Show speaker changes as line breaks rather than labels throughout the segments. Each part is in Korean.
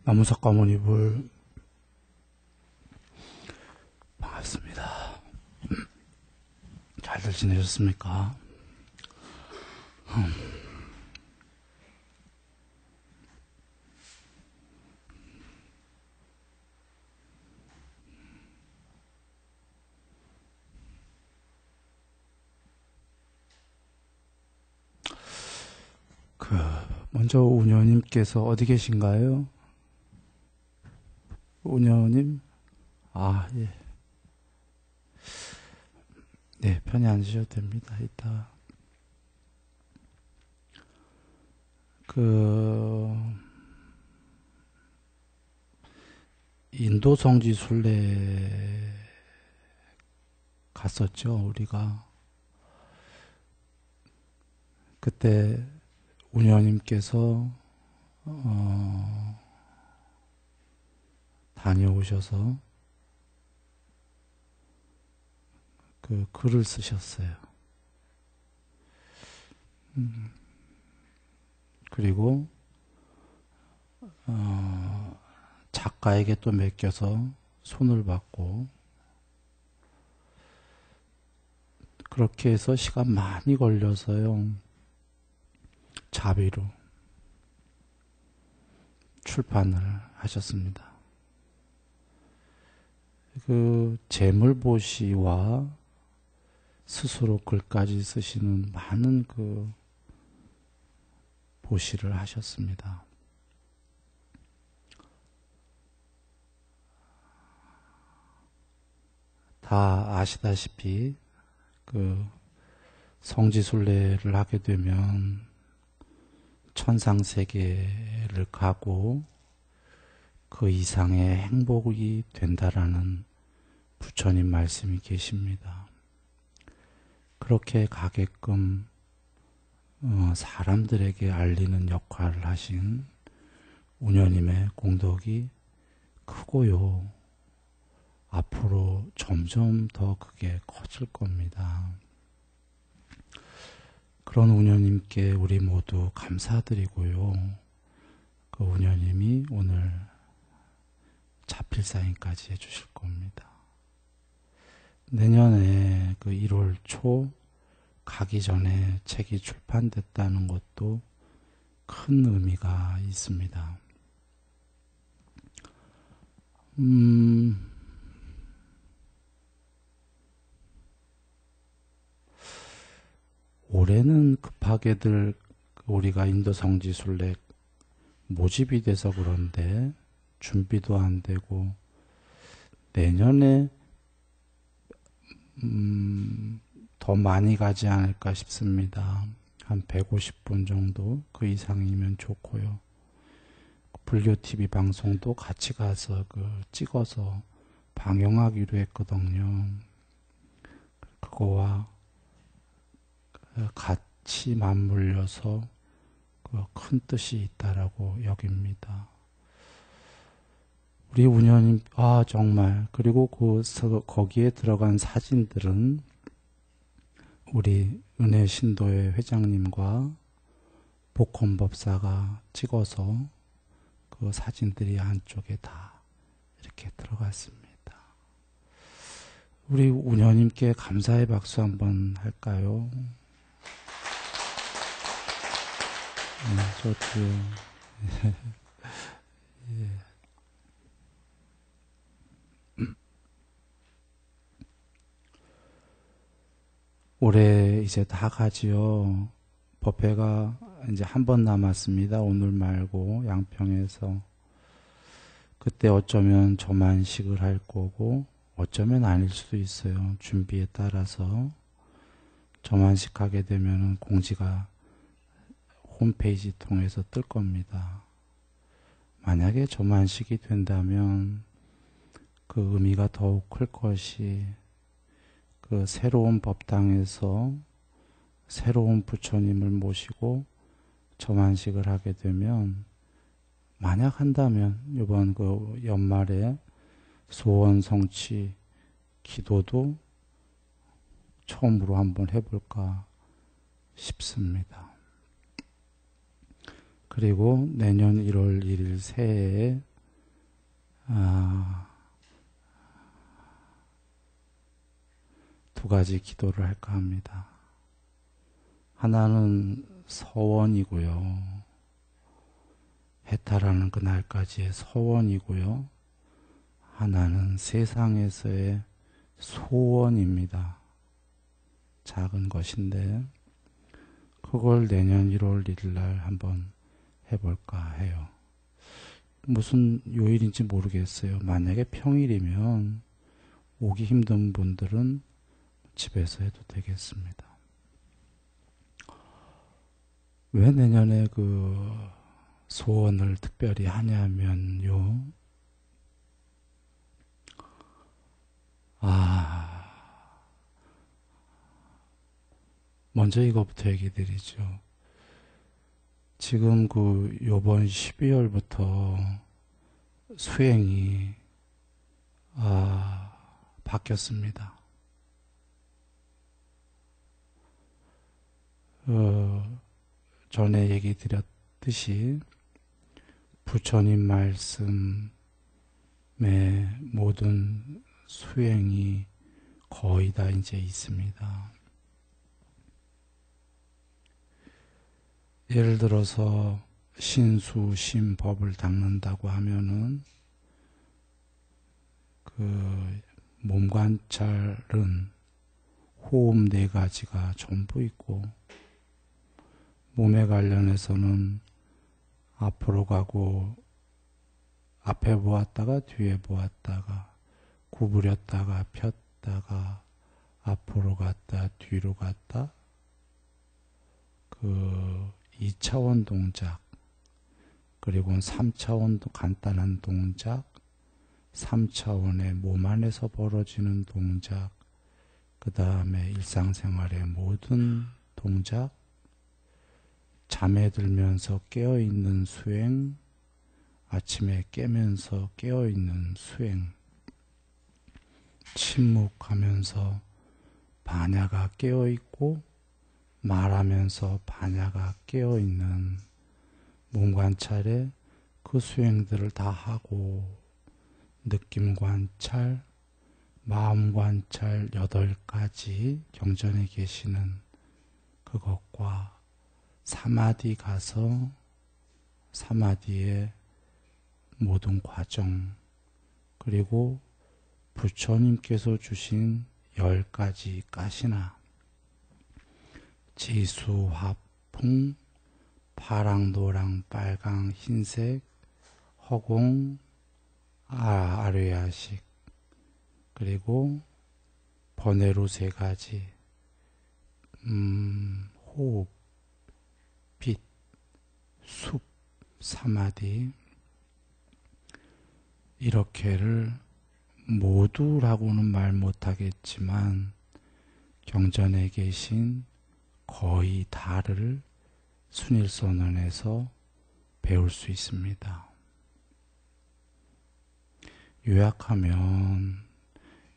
나무삭가모니불 반갑습니다. 잘들 지내셨습니까? 먼저 운여님께서 어디 계신가요? 운여님? 예. 네, 편히 앉으셔도 됩니다. 이따. 인도 성지 순례 갔었죠, 우리가. 그때 운여님께서 다녀오셔서 그 글을 쓰셨어요. 그리고 작가에게 또 맡겨서 손을 받고 그렇게 해서 시간 많이 걸려서요. 자비로 출판을 하셨습니다. 그 재물보시와 스스로 글까지 쓰시는 많은 그 보시를 하셨습니다. 다 아시다시피 그 성지순례를 하게 되면 천상세계를 가고 그 이상의 행복이 된다라는 부처님 말씀이 계십니다. 그렇게 가게끔 사람들에게 알리는 역할을 하신 운여님의 공덕이 크고요. 앞으로 점점 더 그게 커질 겁니다. 그런 운여님께 우리 모두 감사드리고요. 그 운여님이 오늘 자필사인까지 해주실 겁니다. 내년에 그 1월 초 가기 전에 책이 출판됐다는 것도 큰 의미가 있습니다. 올해는 급하게들 우리가 인도 성지순례 모집이 돼서 그런데 준비도 안 되고 내년에 더 많이 가지 않을까 싶습니다. 한 150분 정도, 그 이상이면 좋고요. 불교TV 방송도 같이 가서 찍어서 방영하기로 했거든요. 그거와 같이 맞물려서 큰 뜻이 있다라고 여깁니다. 우리 운여님, 정말. 그리고 거기에 들어간 사진들은 우리 은혜신도회 회장님과 복헌법사가 찍어서 그 사진들이 안쪽에 다 이렇게 들어갔습니다. 우리 운여님께 감사의 박수 한번 할까요? 저도요. 예. 올해 이제 다 가지요. 법회가 이제 한 번 남았습니다. 오늘 말고 양평에서. 그때 어쩌면 저만식을 할 거고 어쩌면 아닐 수도 있어요. 준비에 따라서. 저만식 하게 되면 공지가 홈페이지 통해서 뜰 겁니다. 만약에 저만식이 된다면 그 의미가 더욱 클 것이 그 새로운 법당에서 새로운 부처님을 모시고 저만식을 하게 되면 만약 한다면 이번 그 연말에 소원 성취 기도도 처음으로 한번 해볼까 싶습니다. 그리고 내년 1월 1일 새해에 두 가지 기도를 할까 합니다. 하나는 서원이고요. 해탈하는 그날까지의 서원이고요. 하나는 세상에서의 소원입니다. 작은 것인데 그걸 내년 1월 1일 날 한번 해볼까 해요. 무슨 요일인지 모르겠어요. 만약에 평일이면 오기 힘든 분들은 집에서 해도 되겠습니다. 왜 내년에 그 소원을 특별히 하냐면요. 먼저 이거부터 얘기 드리죠. 지금 요번 12월부터 수행이 바뀌었습니다. 전에 얘기 드렸듯이 부처님 말씀의 모든 수행이 거의 다 이제 있습니다. 예를 들어서 신수, 신법을 닦는다고 하면은 몸 관찰은 호흡 4가지가 전부 있고, 몸에 관련해서는 앞으로 가고 앞에 보았다가 뒤에 보았다가 구부렸다가 폈다가 앞으로 갔다 뒤로 갔다 2차원 동작, 그리고 3차원도 간단한 동작, 3차원의 몸 안에서 벌어지는 동작, 그 다음에 일상생활의 모든 동작, 잠에 들면서 깨어있는 수행, 아침에 깨면서 깨어있는 수행, 침묵하면서 반야가 깨어있고 말하면서 반야가 깨어있는 몸 관찰에 그 수행들을 다 하고, 느낌 관찰, 마음 관찰 8가지 경전에 계시는 그것과 사마디 가서 사마디의 모든 과정, 그리고 부처님께서 주신 10가지 가시나, 지수, 화풍, 파랑, 노랑, 빨강, 흰색, 허공, 아뢰야식, 그리고 번외로 3가지, 호흡, 빛, 숲, 사마디, 이렇게를 모두라고는 말 못하겠지만 경전에 계신 거의 다를 순일선언에서 배울 수 있습니다. 요약하면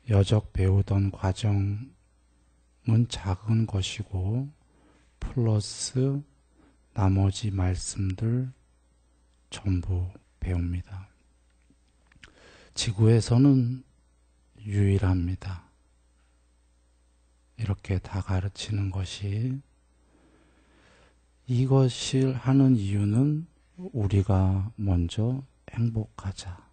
여적 배우던 과정은 작은 것이고 플러스 나머지 말씀들 전부 배웁니다. 지구에서는 유일합니다. 이렇게 다 가르치는 것이. 이것을 하는 이유는 우리가 먼저 행복하자.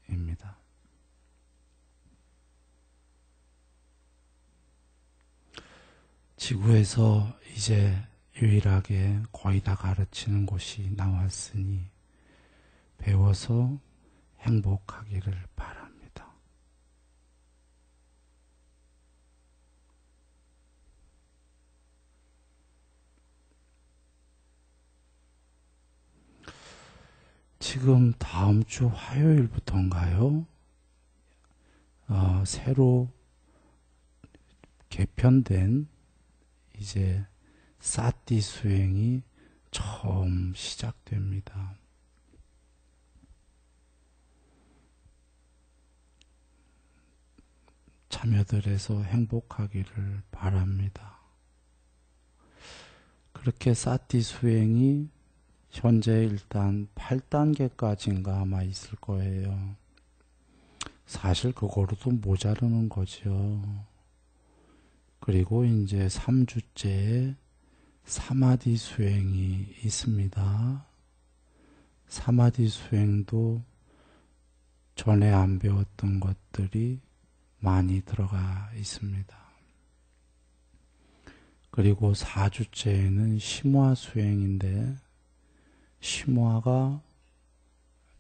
입니다. 지구에서 이제 유일하게 거의 다 가르치는 곳이 나왔으니 배워서 행복하기를 바랍니다. 지금 다음 주 화요일부터인가요? 새로 개편된 이제 사티 수행이 처음 시작됩니다. 참여들에서 행복하기를 바랍니다. 그렇게 사티 수행이 현재 일단 8단계까지인가 아마 있을 거예요. 사실 그거로도 모자르는 거죠. 그리고 이제 3주째에 사마디 수행이 있습니다. 사마디 수행도 전에 안 배웠던 것들이 많이 들어가 있습니다. 그리고 4주째에는 심화 수행인데, 심화가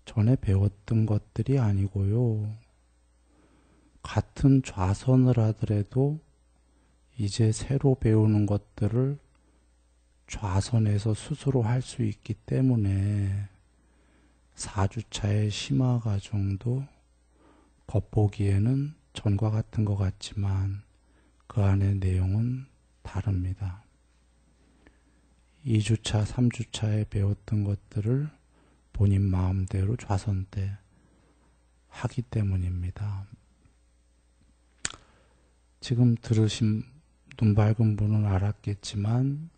전에 배웠던 것들이 아니고요. 같은 좌선을 하더라도 이제 새로 배우는 것들을 좌선에서 스스로 할 수 있기 때문에 4주차의 심화 과정도 겉보기에는 전과 같은 것 같지만 그 안의 내용은 다릅니다. 2주차, 3주차에 배웠던 것들을 본인 마음대로 좌선 때 하기 때문입니다. 지금 들으신 눈 밝은 분은 알았겠지만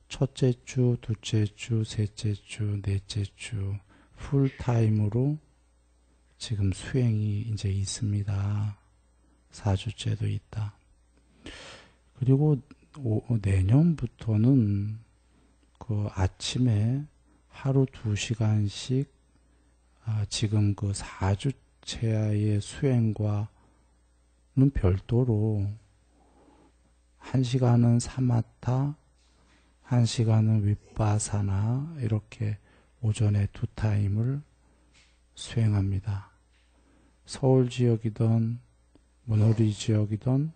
첫째 주, 둘째 주, 셋째 주, 넷째 주 풀타임으로 지금 수행이 이제 있습니다. 4주째도 있다. 그리고 내년부터는 그 아침에 하루 2시간씩 지금 그 4주째의 수행과는 별도로 1시간은 사마타, 1시간은 윗바사나 이렇게 오전에 2타임을 수행합니다. 서울 지역이든 문호리 지역이든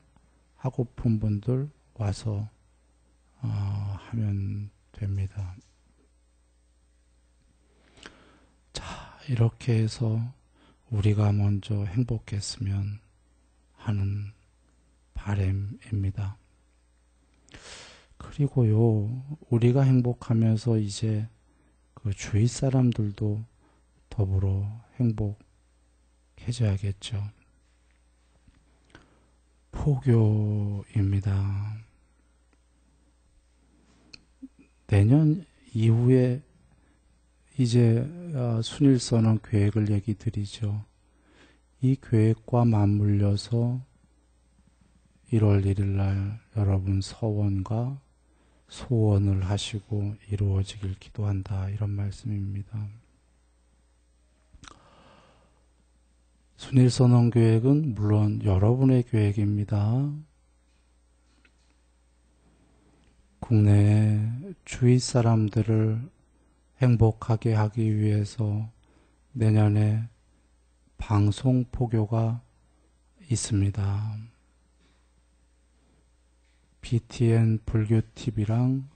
하고픈 분들 와서 하면 됩니다. 자, 이렇게 해서 우리가 먼저 행복했으면 하는 바람입니다. 그리고요, 우리가 행복하면서 이제 그 주위 사람들도 더불어 행복해져야겠죠. 포교입니다. 내년 이후에 이제 순일선언 계획을 얘기 드리죠. 이 계획과 맞물려서 1월 1일 날 여러분 서원과 소원을 하시고 이루어지길 기도한다, 이런 말씀입니다. 순일선언 계획은 물론 여러분의 계획입니다. 국내에 주위 사람들을 행복하게 하기 위해서 내년에 방송 포교가 있습니다. BTN 불교TV랑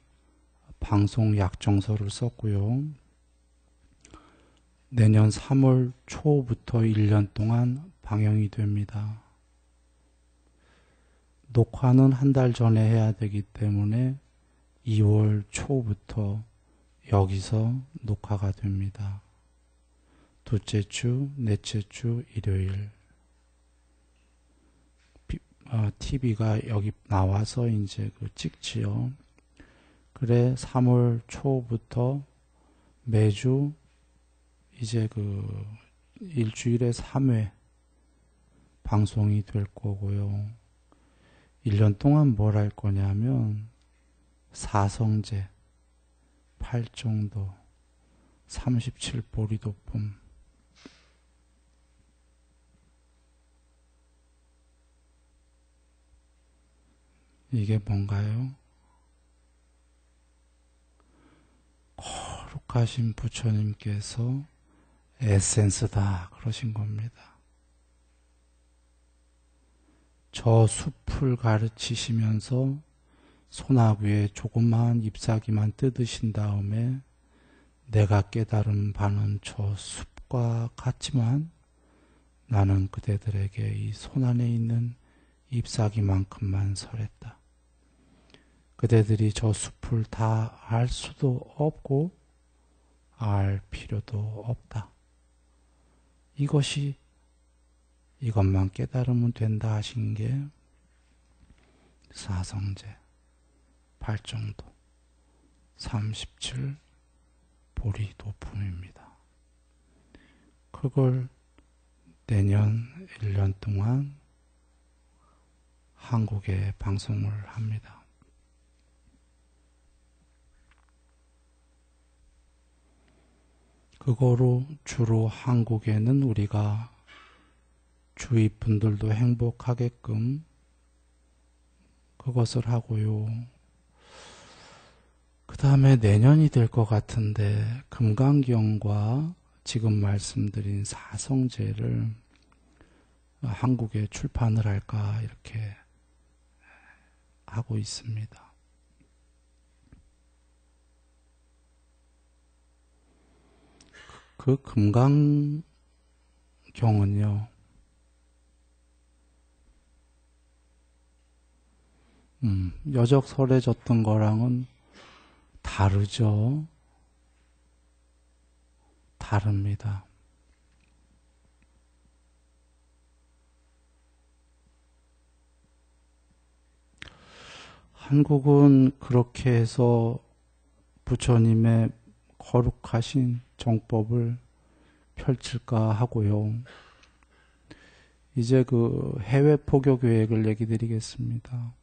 방송 약정서를 썼고요. 내년 3월 초부터 1년 동안 방영이 됩니다. 녹화는 한 달 전에 해야 되기 때문에 2월 초부터 여기서 녹화가 됩니다. 둘째 주, 넷째 주 일요일. TV가 여기 나와서 이제 찍지요. 그래 3월 초부터 매주 이제 일주일에 3회 방송이 될 거고요. 1년 동안 뭘 할 거냐면 사성제, 8정도, 37보리 도품, 이게 뭔가요? 거룩하신 부처님께서 에센스다 그러신 겁니다. 저 숲을 가르치시면서 소나귀에 조그마한 잎사귀만 뜯으신 다음에 내가 깨달은 바는 저 숲과 같지만 나는 그대들에게 이 손안에 있는 잎사귀만큼만 설했다. 그대들이 저 숲을 다 알 수도 없고 알 필요도 없다. 이것만 깨달으면 된다 하신 게 사성제, 8정도, 37 보리 도품입니다. 그걸 내년 1년 동안 한국에 방송을 합니다. 그거로 주로 한국에는 우리가 주위 분들도 행복하게끔 그것을 하고요. 그 다음에 내년이 될 것 같은데 금강경과 지금 말씀드린 사성제를 한국에 출판을 할까 이렇게 하고 있습니다. 그 금강경은요, 여적설해졌던 거랑은 다르죠. 다릅니다. 한국은 그렇게 해서 부처님의 거룩하신 정법을 펼칠까 하고요. 이제 그 해외 포교 계획을 얘기 드리겠습니다.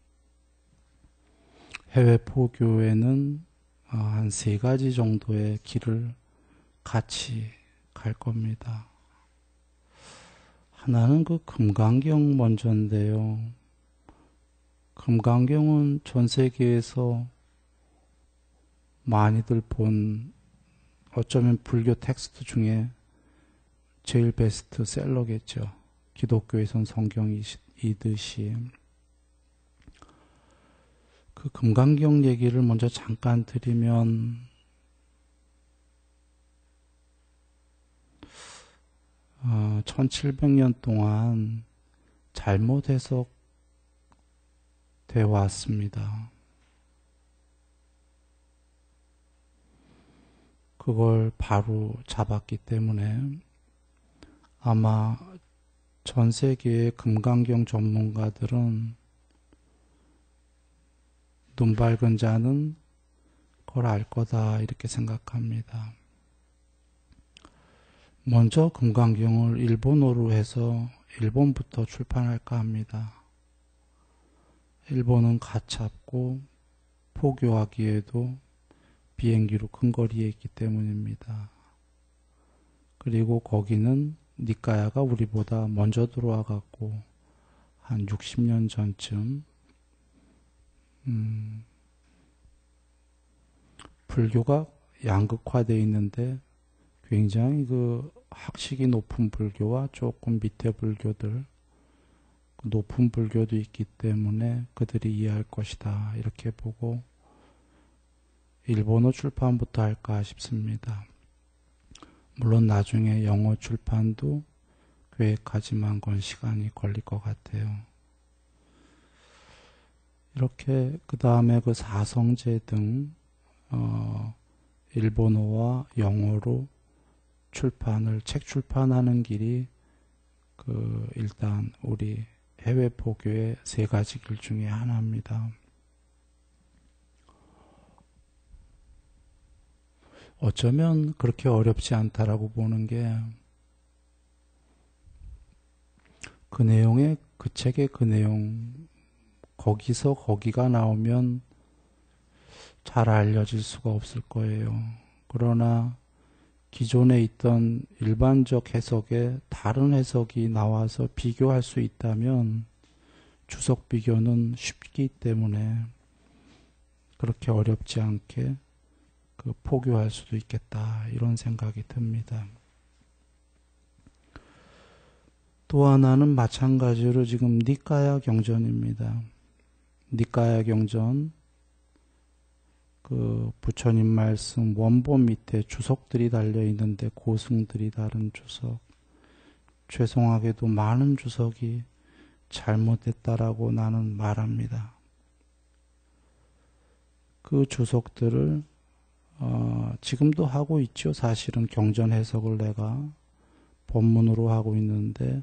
해외 포교에는 한 3가지 정도의 길을 같이 갈 겁니다. 하나는 그 금강경 먼저인데요. 금강경은 전 세계에서 많이들 본 어쩌면 불교 텍스트 중에 제일 베스트셀러겠죠. 기독교에선 성경이듯이. 그 금강경 얘기를 먼저 잠깐 드리면 1700년 동안 잘못 해석되어 왔습니다. 그걸 바로 잡았기 때문에 아마 전 세계의 금강경 전문가들은 눈 밝은 자는 그걸 알 거다 이렇게 생각합니다. 먼저 금강경을 일본어로 해서 일본부터 출판할까 합니다. 일본은 가깝고 포교하기에도 비행기로 근거리에 있기 때문입니다. 그리고 거기는 니까야가 우리보다 먼저 들어와 갖고 한 60년 전쯤 불교가 양극화되어 있는데 굉장히 그 학식이 높은 불교와 조금 밑에 불교들, 높은 불교도 있기 때문에 그들이 이해할 것이다 이렇게 보고 일본어 출판부터 할까 싶습니다. 물론 나중에 영어 출판도 계획하지만 그건 시간이 걸릴 것 같아요. 이렇게 그 다음에 그 사성제 등 일본어와 영어로 책 출판하는 길이 일단 우리 해외 포교의 3가지 길 중에 하나입니다. 어쩌면 그렇게 어렵지 않다라고 보는 게 그 내용에 그 책의 그 내용 거기서 거기가 나오면 잘 알려질 수가 없을 거예요. 그러나 기존에 있던 일반적 해석에 다른 해석이 나와서 비교할 수 있다면 주석 비교는 쉽기 때문에 그렇게 어렵지 않게 포교할 수도 있겠다 이런 생각이 듭니다. 또 하나는 마찬가지로 지금 니까야 경전입니다. 니까야 경전 부처님 말씀 원본 밑에 주석들이 달려 있는데 고승들이 다른 주석, 죄송하게도 많은 주석이 잘못됐다라고 나는 말합니다. 그 주석들을 지금도 하고 있죠. 사실은 경전 해석을 내가 본문으로 하고 있는데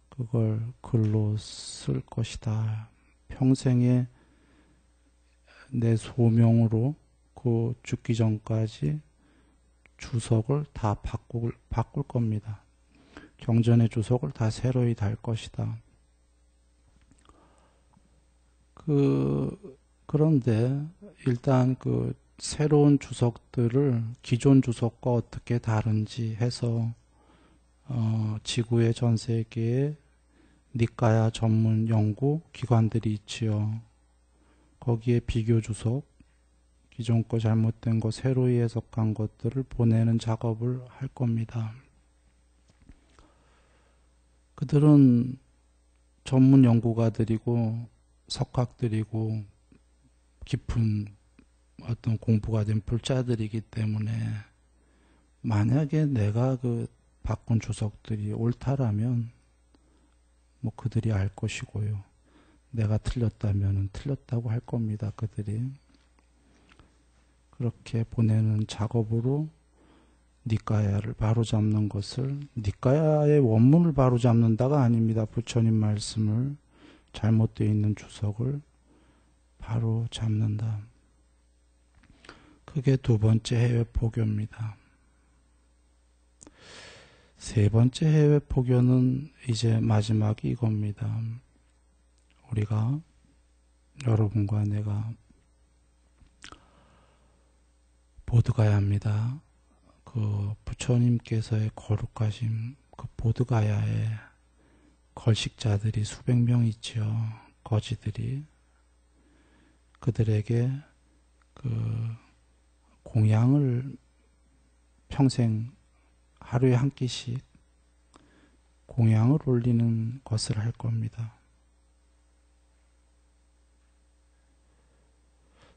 그걸 글로 쓸 것이다. 평생에 내 소명으로 그 죽기 전까지 주석을 다 바꿀 겁니다. 경전의 주석을 다 새로이 달 것이다. 그런데 일단 그 새로운 주석들을 기존 주석과 어떻게 다른지 해서 지구의 전 세계에 니까야 전문 연구 기관들이 있지요. 거기에 비교 주석, 기존 거 잘못된 거 새로이 해석한 것들을 보내는 작업을 할 겁니다. 그들은 전문 연구가들이고 석학들이고 깊은 어떤 공부가 된 불자들이기 때문에 만약에 내가 그 바꾼 주석들이 옳다라면 뭐 그들이 알 것이고요. 내가 틀렸다면 틀렸다고 할 겁니다. 그들이. 그렇게 보내는 작업으로 니까야를 바로잡는 것을, 니까야의 원문을 바로잡는다가 아닙니다. 부처님 말씀을, 잘못되어 있는 주석을 바로잡는다. 그게 두 번째 해외 포교입니다. 세 번째 해외 포교는 이제 마지막이 이겁니다. 우리가, 여러분과 내가 보드가야 합니다. 그 부처님께서의 거룩하심, 그 보드가야에 걸식자들이 수백 명 있지요. 거지들이. 그들에게 그 공양을 평생 하루에 한 끼씩 공양을 올리는 것을 할 겁니다.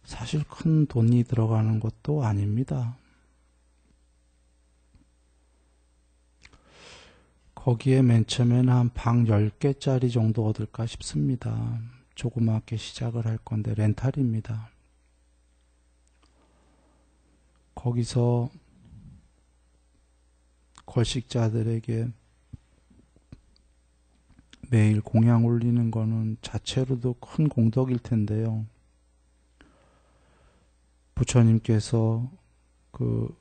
사실 큰 돈이 들어가는 것도 아닙니다. 거기에 맨 처음에는 한 방 10개짜리 정도 얻을까 싶습니다. 조그맣게 시작을 할 건데 렌탈입니다. 거기서 걸식자들에게 매일 공양 올리는 거는 자체로도 큰 공덕일 텐데요. 부처님께서 그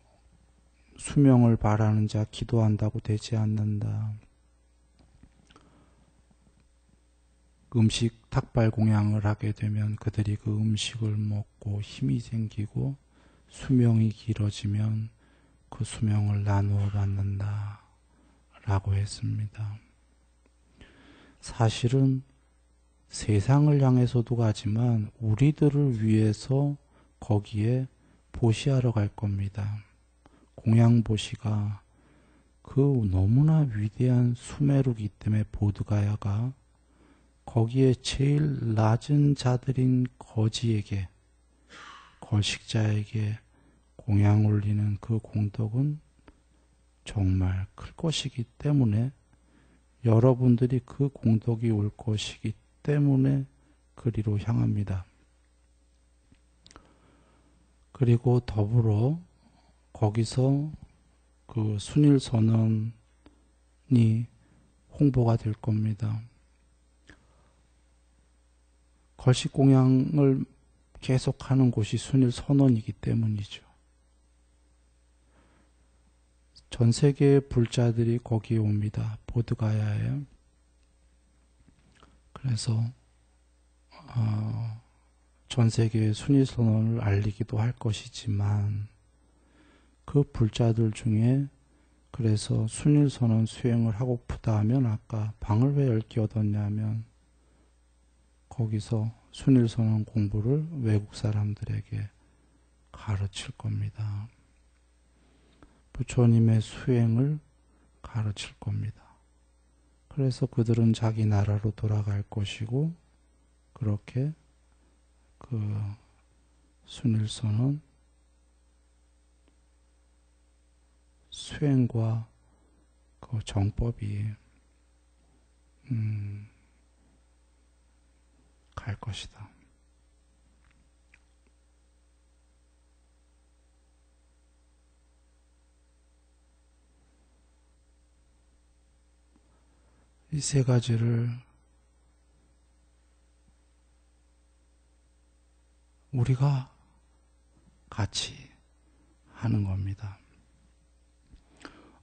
수명을 바라는 자 기도한다고 되지 않는다. 음식 탁발 공양을 하게 되면 그들이 그 음식을 먹고 힘이 생기고 수명이 길어지면 그 수명을 나누어 받는다 라고 했습니다. 사실은 세상을 향해서도 가지만 우리들을 위해서 거기에 보시하러 갈 겁니다. 공양보시가 그 너무나 위대한 수메루기 때문에 보드가야가 거기에 제일 낮은 자들인 거지에게, 걸식자에게 공양 올리는 그 공덕은 정말 클 것이기 때문에 여러분들이 그 공덕이 올 것이기 때문에 그리로 향합니다. 그리고 더불어 거기서 그 순일선언이 홍보가 될 겁니다. 걸식공양을 계속하는 곳이 순일선언이기 때문이죠. 전 세계의 불자들이 거기에 옵니다. 보드가야에. 그래서 전 세계의 순일선언을 알리기도 할 것이지만 그 불자들 중에 그래서 순일선언 수행을 하고프다 하면 아까 방을 왜 10개 얻었냐면 거기서 순일선언 공부를 외국 사람들에게 가르칠 겁니다. 부처님의 수행을 가르칠 겁니다. 그래서 그들은 자기 나라로 돌아갈 것이고 그렇게 그 순일선언 수행과 그 정법이 갈 것이다. 이 세 가지를 우리가 같이 하는 겁니다.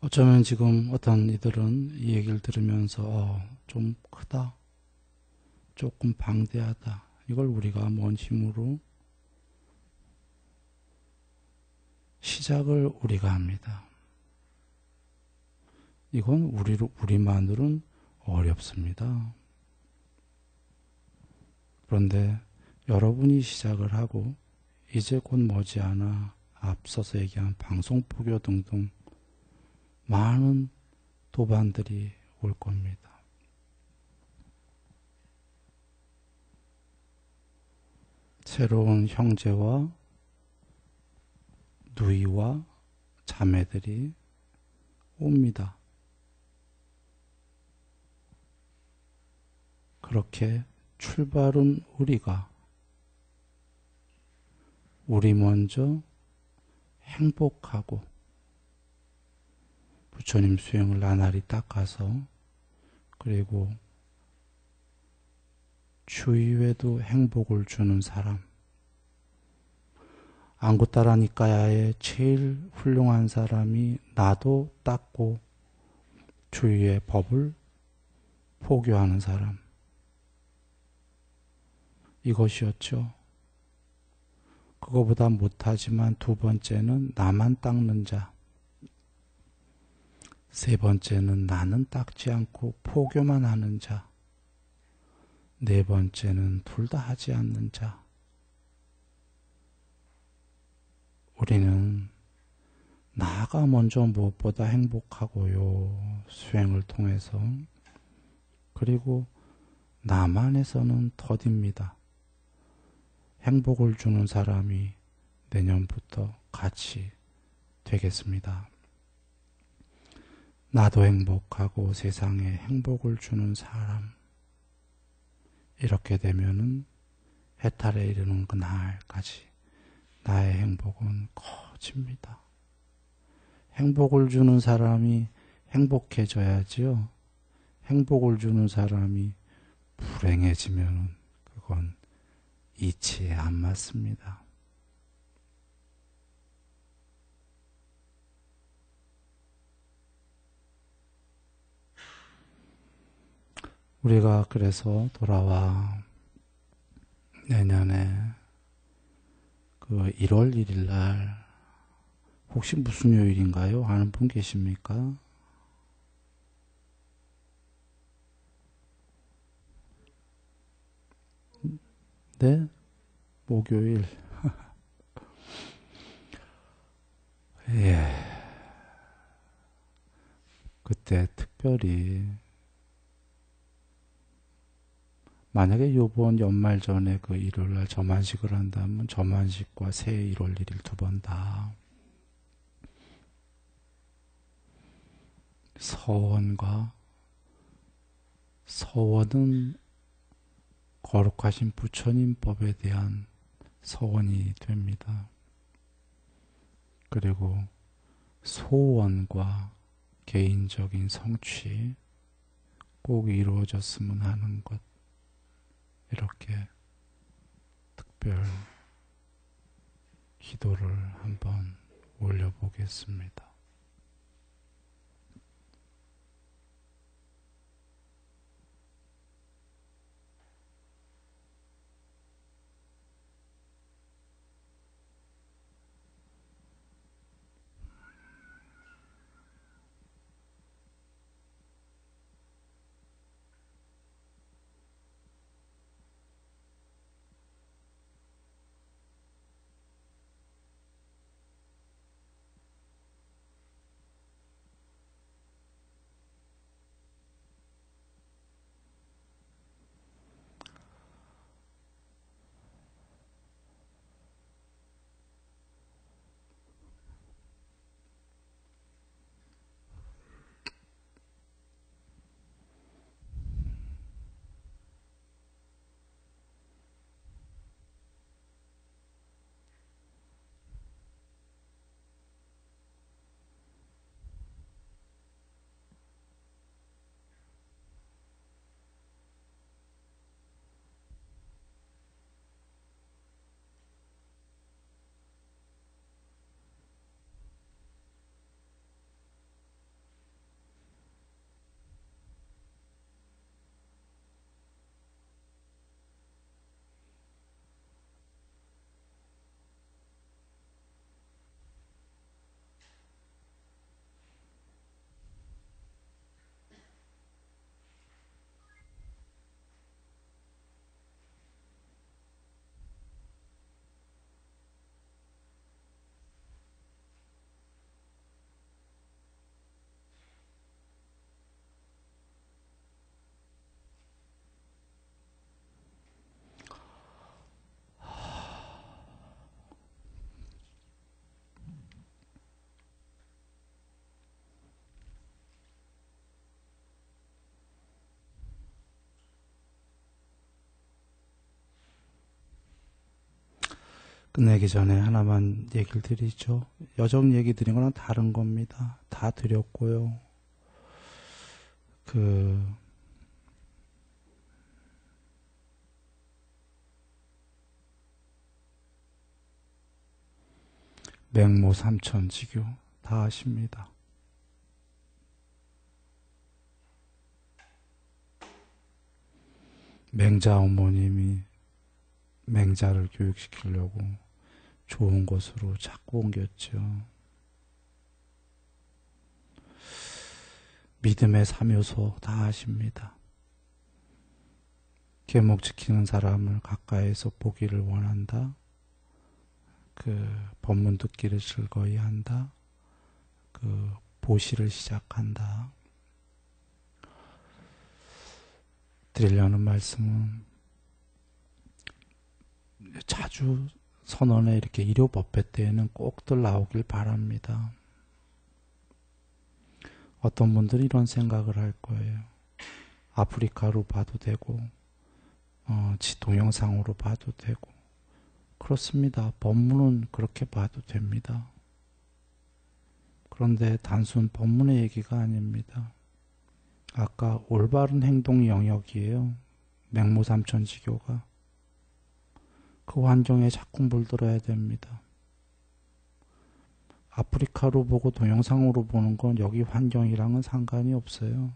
어쩌면 지금 어떤 이들은 이 얘기를 들으면서 좀 크다, 조금 방대하다, 이걸 우리가 뭔 힘으로 시작을 우리가 합니다. 이건 우리만으로는 어렵습니다. 그런데 여러분이 시작을 하고 이제 곧 머지않아 앞서서 얘기한 방송포교 등등 많은 도반들이 올 겁니다. 새로운 형제와 누이와 자매들이 옵니다. 그렇게 출발은 우리 먼저 행복하고 부처님 수행을 나날이 닦아서 그리고 주위에도 행복을 주는 사람, 안구따라 니까야의 제일 훌륭한 사람이 나도 닦고 주위의 법을 포교하는 사람, 이것이었죠. 그거보다 못하지만 두 번째는 나만 닦는 자, 세 번째는 나는 닦지 않고 포교만 하는 자, 네 번째는 둘 다 하지 않는 자. 우리는 나가 먼저 무엇보다 행복하고요. 수행을 통해서. 그리고 나만에서는 더딥니다. 행복을 주는 사람이 내년부터 같이 되겠습니다. 나도 행복하고 세상에 행복을 주는 사람. 이렇게 되면은 해탈에 이르는 그날까지 나의 행복은 커집니다. 행복을 주는 사람이 행복해져야지요. 행복을 주는 사람이 불행해지면 그건 이치에 안 맞습니다. 우리가 그래서 돌아와 내년에 그 1월 1일 날 혹시 무슨 요일인가요? 아는 분 계십니까? 네? 목요일. 예. 그때 특별히 만약에 요번 연말 전에 그 일요일날 점안식을 한다면 점안식과 새해 1월 1일 두 번 다 서원은 거룩하신 부처님 법에 대한 서원이 됩니다. 그리고 소원과 개인적인 성취 꼭 이루어졌으면 하는 것, 이렇게 특별 기도를 한번 올려보겠습니다. 끝내기 전에 하나만 얘기를 드리죠. 여정 얘기 드린 거랑 다른 겁니다. 다 드렸고요. 맹모 삼천지교 다 아십니다. 맹자 어머님이 맹자를 교육시키려고 좋은 곳으로 자꾸 옮겼죠. 믿음의 3요소 다 아십니다. 계목 지키는 사람을 가까이에서 보기를 원한다. 법문 듣기를 즐거이 한다. 보시를 시작한다. 드리려는 말씀은 자주 선언에 이렇게 일요법회 때에는 꼭들 나오길 바랍니다. 어떤 분들이 이런 생각을 할 거예요. 아프리카로 봐도 되고 동영상으로 봐도 되고 그렇습니다. 법문은 그렇게 봐도 됩니다. 그런데 단순 법문의 얘기가 아닙니다. 아까 올바른 행동 영역이에요. 맹모삼천지교가. 그 환경에 자꾸 물들어야 됩니다. 아프리카로 보고 동영상으로 보는 건 여기 환경이랑은 상관이 없어요.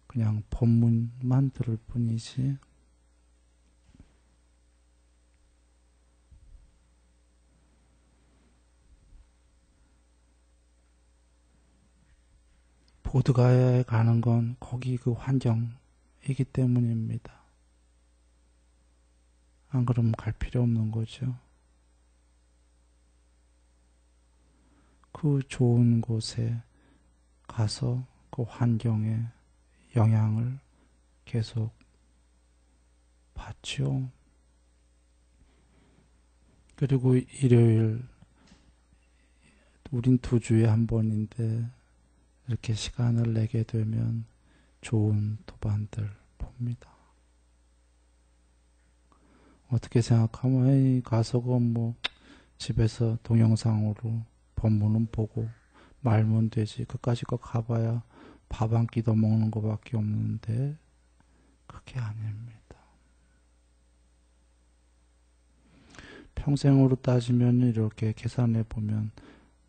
그냥 법문만 들을 뿐이지. 보드가야에 가는 건 거기 그 환경이기 때문입니다. 안 그러면 갈 필요 없는 거죠. 그 좋은 곳에 가서 그 환경에 영향을 계속 받죠. 그리고 일요일, 우린 2주에 한 번인데 이렇게 시간을 내게 되면 좋은 도반들 봅니다. 어떻게 생각하면 에이, 가서 집에서 동영상으로 법문은 보고 말면 되지. 그까짓 거 가봐야 밥 한 끼 더 먹는 거밖에 없는데 그게 아닙니다. 평생으로 따지면 이렇게 계산해 보면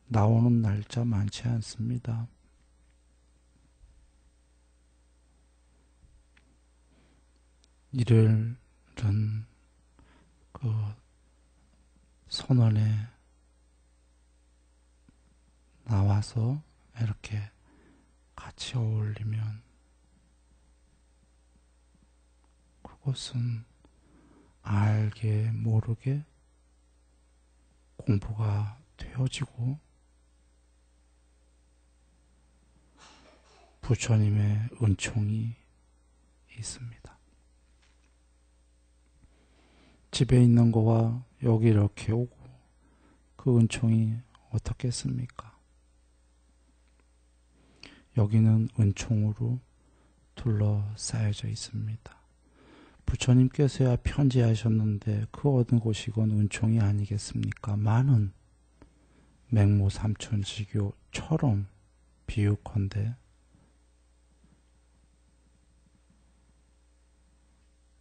나오는 날짜 많지 않습니다. 일요일은 선언에 나와서 이렇게 같이 어울리면 그것은 알게 모르게 공부가 되어지고 부처님의 은총이 있습니다. 집에 있는 거와 여기 이렇게 오고 그 은총이 어떻겠습니까? 여기는 은총으로 둘러싸여져 있습니다. 부처님께서야 편지하셨는데 그 어느 곳이건 은총이 아니겠습니까? 많은 맹모삼천지교처럼 비유컨대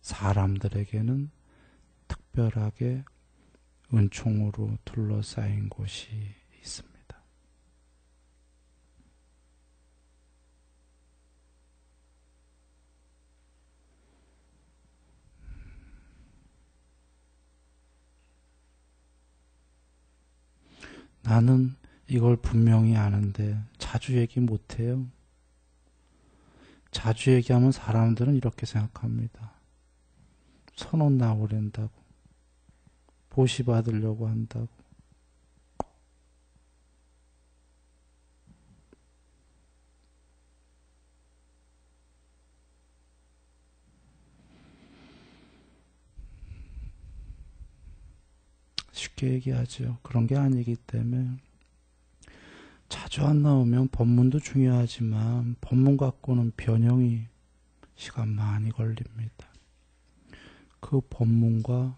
사람들에게는 특별하게 은총으로 둘러싸인 곳이 있습니다. 나는 이걸 분명히 아는데 자주 얘기 못해요. 자주 얘기하면 사람들은 이렇게 생각합니다. 선언 나오랜다고. 보시 받으려고 한다고. 쉽게 얘기하죠. 그런 게 아니기 때문에 자주 안 나오면 법문도 중요하지만 법문 갖고는 변형이 시간 많이 걸립니다. 그 법문과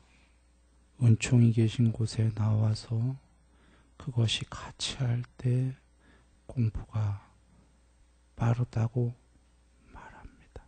은총이 계신 곳에 나와서 그것이 같이 할 때 공부가 빠르다고 말합니다.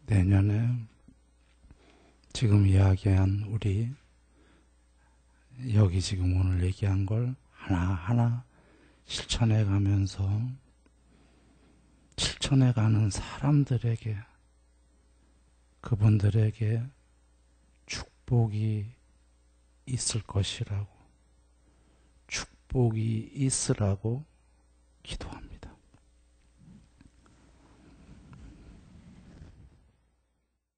내년에 지금 이야기한 우리 여기 지금 오늘 얘기한 걸 하나하나 실천해 가면서 실천해 가는 사람들에게 그분들에게 축복이 있을 것이라고 축복이 있으라고 기도합니다.